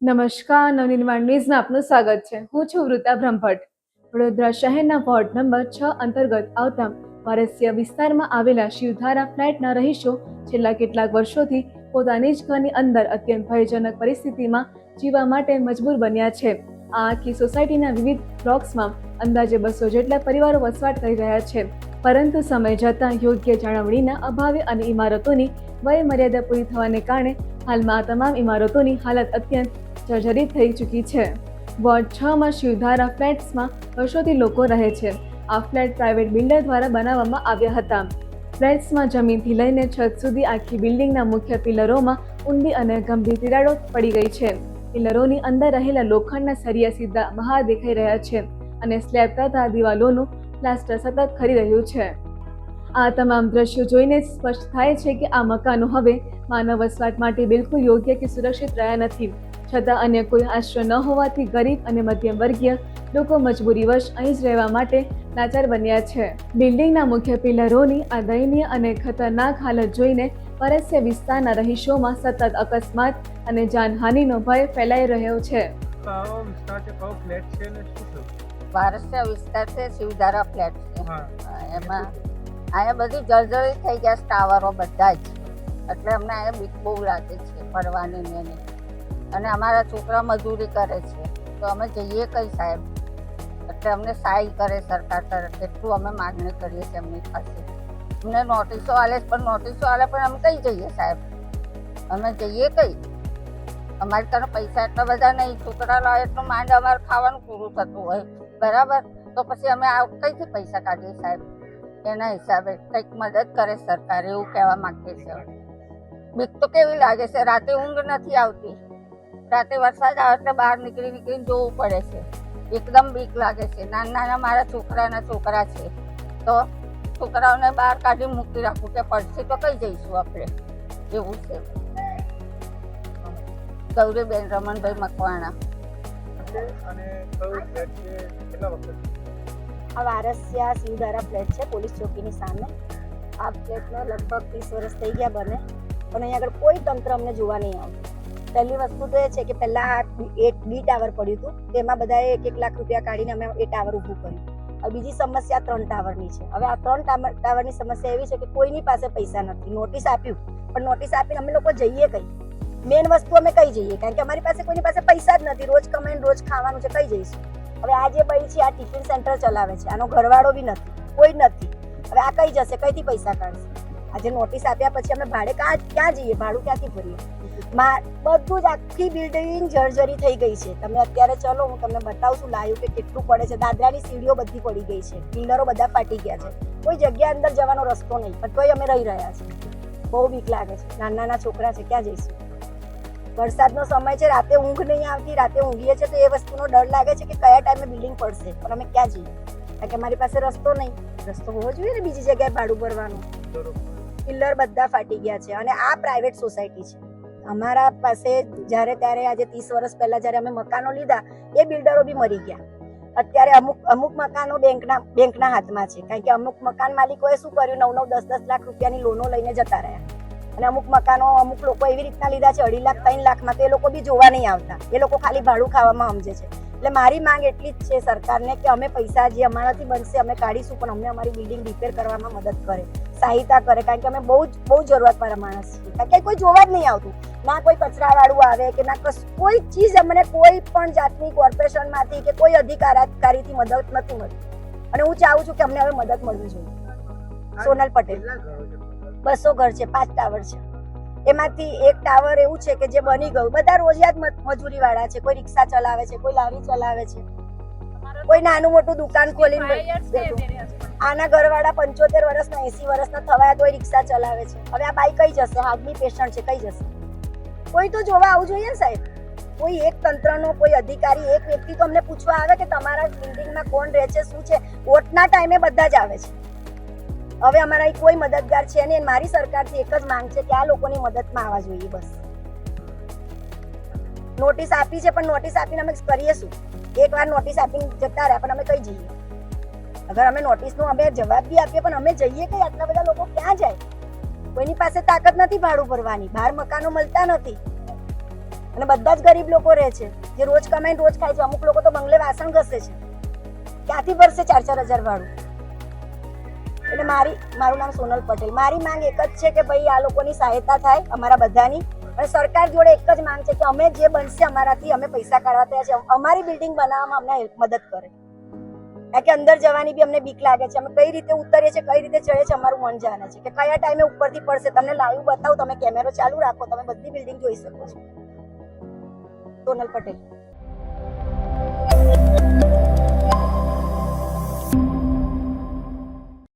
નમસ્કાર, નવનિર્માણ ન્યૂઝમાં આપનું સ્વાગત છે. હું છું વૃતા બ્રહ્મભટ્ટ. વડોદરા શહેરના વોર્ડ નંબર 6 અંતર્ગત આવતા વારસિયા વિસ્તારમાં આવેલા શિવધારા ફ્લેટના રહીશો છેલ્લા કેટલાક વર્ષોથી પોતાની જ ઘરની અંદર અત્યંત ભયજનક પરિસ્થિતિમાં જીવવા માટે મજબૂર બન્યા છે. આ આખી સોસાયટીના વિવિધ બ્લોક્સમાં અંદાજે 200 જેટલા પરિવારો વસવાટ કરી રહ્યા છે. પરંતુ સમય જતાં યોગ્ય જાળવણીના અભાવે અને ઇમારતોની વય મર્યાદા પૂરી થવાને કારણે હાલમાં આ તમામ ઇમારતોની હાલત અત્યંત જર્જરિત થઈ ચૂકી છે. વોર્ડ 6માં શિવધારા ફ્લેટ્સમાં વર્ષોથી લોકો રહે છે. આ ફ્લેટ પ્રાઇવેટ બિલ્ડર દ્વારા બનાવવામાં આવ્યા હતા. ફ્લેટ્સમાં જમીનથી લઈને છત સુધી આખી બિલ્ડિંગના મુખ્ય પિલરોમાં ઊંડી અને ગંભીર તિરાડો પડી ગઈ છે. પિલરોની અંદર રહેલા લોખંડના સળિયા સીધા બહાર દેખાઈ રહ્યા છે અને સ્લેબ તથા દિવાલોનું પ્લાસ્ટર સતત ખરી રહ્યું છે. આ તમામ દ્રશ્યો જોઈને સ્પષ્ટ થાય છે કે આ મકાનો હવે માનવ વસવાટ માટે બિલકુલ યોગ્ય કે સુરક્ષિત રહ્યા નથી. છતાં અન્ય કોઈ આશ્રય ન હોવાથી ગરીબ અને મધ્યમ વર્ગીય લોકો મજબૂરીવશ અહીં જ રહેવા માટે લાચાર બન્યા છે. બિલ્ડિંગના મુખ્ય પિલરોની આ દયનીય અને ખતરનાક હાલત જોઈને વારસિયા વિસ્તારના રહીશોમાં સતત અકસ્માત અને જાનહાનિનો ભય ફેલાઈ રહ્યો છે. વારસિયા વિસ્તાર છે, શિવધારા ફ્લેટ છે. એમાં અહીંયા બધું જર્જરિત થઈ ગયા ટાવરો બધા જ, એટલે અમને અહીંયા બીક બહુ લાગે છે ફરવાની ને. અને અમારા છોકરા મજૂરી કરે છે તો અમે જઈએ કઈ સાહેબ? એટલે અમને સહાય કરે સરકાર તરફ, એટલું અમે માગણી કરીએ છીએ એમની પાસે. અમને નોટિસો આલે પણ અમે કઈ જઈએ સાહેબ? અમે જઈએ કઈ? અમારી તરફ પૈસા એટલા બધા નહીં, છોકરા લાવે એટલું માંડ અમારે ખાવાનું પૂરું થતું હોય બરાબર, તો પછી અમે આ કઈથી પૈસા કાઢીએ સાહેબ? એના હિસાબે કંઈક મદદ કરે સરકાર, એવું કહેવા માંગીએ છીએ. બીક તો કેવી લાગે છે, રાતે ઊંઘ નથી આવતી. રાતે વરસાદ આવે એટલે બહાર નીકળીને જોવું પડે છે. એકદમ બીક લાગે છે. નાના મારા છોકરા છે તો છોકરાઓને બહાર કાઢી મૂકી રાખવું કે પડશે તો કઈ જઈશું આપણે? એવું છે. ગૌરીબેન રમણભાઈ મકવાણા. આ વારસિયા શિવધારા ફ્લેટ છે, પોલીસ ચોકીની સામે. આ ફ્લેટને લગભગ 30 વર્ષ થઈ ગયા બને, પણ અહીંયા આગળ કોઈ તંત્ર અમને જોવા નહીં આવતું. પહેલી વસ્તુ તો એ છે કે પહેલાં એક બી ટાવર પડ્યું હતું, તેમાં બધાએ 1-1 લાખ રૂપિયા કાઢીને અમે એ ટાવર ઊભું કર્યું. હવે બીજી સમસ્યા 3 ટાવરની છે. હવે આ 3 ટાવરની સમસ્યા એવી છે કે કોઈની પાસે પૈસા નથી. નોટિસ આપ્યું, પણ નોટિસ આપીને અમે લોકો જઈએ કઈ? મેઇન વસ્તુ અમે કઈ જઈએ? કારણ કે અમારી પાસે કોઈની પાસે પૈસા જ નથી. રોજ કમાઈને રોજ ખાવાનું છે, કઈ જઈશું? હવે આ જે ભાઈ છે આ ટિફિન સેન્ટર ચલાવે છે, આનો ઘરવાળો બી નથી, કોઈ નથી. હવે આ કઈ જશે? કઈથી પૈસા કાઢશે? આજે નોટિસ આપ્યા પછી અમે ભાડે ક્યાં જઈએ? ભાડું ક્યાંથી ભરીએ? બધું જ આખી બિલ્ડિંગ જર્જરી થઈ ગઈ છે. તમે અત્યારે ચલો, હું તમને બતાવું છું લાઈવ કે કેટલું પડે છે. દાદરાની સીડીઓ બધી પડી ગઈ છે, પિલરો બધા ફાટી ગયા છે. કોઈ જગ્યા અંદર જવાનો રસ્તો નહીં, પણ તોય અમે રહી રહ્યા છીએ. બહુ બીક લાગે છે. નાના છોકરા છે, ક્યાં જઈશું? વરસાદનો સમય છે, રાતે ઊંઘ નહીં આવતી. રાતે ઊંઘીએ છીએ તો એ વસ્તુનો ડર લાગે છે કે કયા ટાઈમે બિલ્ડિંગ પડશે, પણ અમે ક્યાં જઈએ? કારણ કે અમારી પાસે રસ્તો નહીં. રસ્તો હોવો જોઈએ ને બીજી જગ્યાએ ભાડું ભરવાનું. પિલ્લર બધા ફાટી ગયા છે અને આ પ્રાઇવેટ સોસાયટી છે. અમારા પાસે જ્યારે ત્યારે આજે 30 વર્ષ પહેલા જ્યારે અમે મકાનો લીધા એ બિલ્ડરો બી મરી ગયા. અત્યારે અમુક મકાનો બેંકના હાથમાં છે, કારણ કે અમુક મકાન માલિકોએ શું કર્યું, 9-9, 10-10 લાખ રૂપિયાની લોનો લઈને જતા રહ્યા. અને અમુક મકાનો અમુક લોકો એવી રીતના લીધા છે 2.5 લાખ 3 લાખમાં, તો એ લોકો બી જોવા નહીં આવતા. એ લોકો ખાલી ભાડું ખાવામાં સમજે છે. એટલે મારી માંગ એટલી જ છે સરકારને કે અમે પૈસા જે અમારાથી બનશે અમે કાઢીશું, પણ અમને અમારી બિલ્ડિંગ રિપેર કરવામાં મદદ કરે, સહાયતા કરે. કારણ કે અમે બહુ જરૂરતવાળા માણસ છીએ. કારણ કે કોઈ જોવા જ નહીં આવતું. ના કોઈ કચરાવાળું આવે કે ના કોઈ ચીજ અમને કોઈ પણ જાતની કોર્પોરેશનમાંથી કે કોઈ અધિકારીથી મદદ નથી મળતી. અને હું ચાહું છું કે અમને હવે મદદ મળવી જોઈએ. સોનલ પટેલ. 200 ઘર છે, 5 ટાવર છે. એમાંથી એક ટાવર એવું છે કે જે બની ગયું. બધા રોજિયાત મજૂરી વાળા છે. કોઈ રિક્ષા ચલાવે છે, કોઈ લારી ચલાવે છે, કોઈ નાનું મોટું દુકાન ખોલીને. આના ઘરવાળા 75 વર્ષના 80 વર્ષના થવાયા તોય રિક્ષા ચલાવે છે. હવે આ બાઈ કઈ જશે? હાર્ટની પેશન્ટ છે, કઈ જશે? કોઈ તો જોવા આવવું જોઈએ ને સાહેબ. કોઈ એક તંત્રનો કોઈ અધિકારી, એક વ્યક્તિ તો અમને પૂછવા આવે કે તમારા બિલ્ડિંગમાં કોણ રહે છે, શું છે. વોટના ટાઈમે બધા જ આવે છે. હવે અમારા કોઈ મદદગાર છે ને. મારી સરકારથી એક જ માંગ છે કે આ લોકોની મદદમાં આવવા જોઈએ બસ. નોટિસ આપી છે, પણ નોટિસ આપીને અમે કરીએ શું? એકવાર નોટિસ આપીને જતા રહ્યા, પણ અમે કઈ જઈએ? અગર અમે નોટિસનો અમે જવાબ બી આપીએ, પણ અમે જઈએ કઈ? આટલા બધા લોકો ક્યાં જાય? કોઈની પાસે તાકાત નથી ભાડું ભરવાની. બહાર મકાનો મળતા નથી. અને બધા જ ગરીબ લોકો રહે છે, જે રોજ કમાઈને રોજ ખાય છે. અમુક લોકો તો બંગલે વાસણ ઘસે છે, ક્યાંથી ભરશે 4-4 હજાર ભાડું? એટલે મારું નામ સોનલ પટેલ. મારી માંગ એક જ છે કે ભાઈ આ લોકોની સહાયતા થાય અમારા બધાની, અને સરકાર જોડે એક જ માંગ છે કે અમે જે બનશે અમારાથી, અમે પૈસા કાઢવા તૈયાર છે, અમારી બિલ્ડિંગ બનાવવામાં અમને મદદ કરે. કારણ કે અંદર જવાની બી અમને બીક લાગે છે. અમે કઈ રીતે ઉતરીએ છીએ, કઈ રીતે ચડીએ છીએ, અમારું મન જાણે છે કે કયા ટાઈમે ઉપરથી પડશે. તમને લાઈવ બતાવું, તમે કેમેરો ચાલુ રાખો, તમે બધી બિલ્ડિંગ જોઈ શકો છો. સોનલ પટેલ.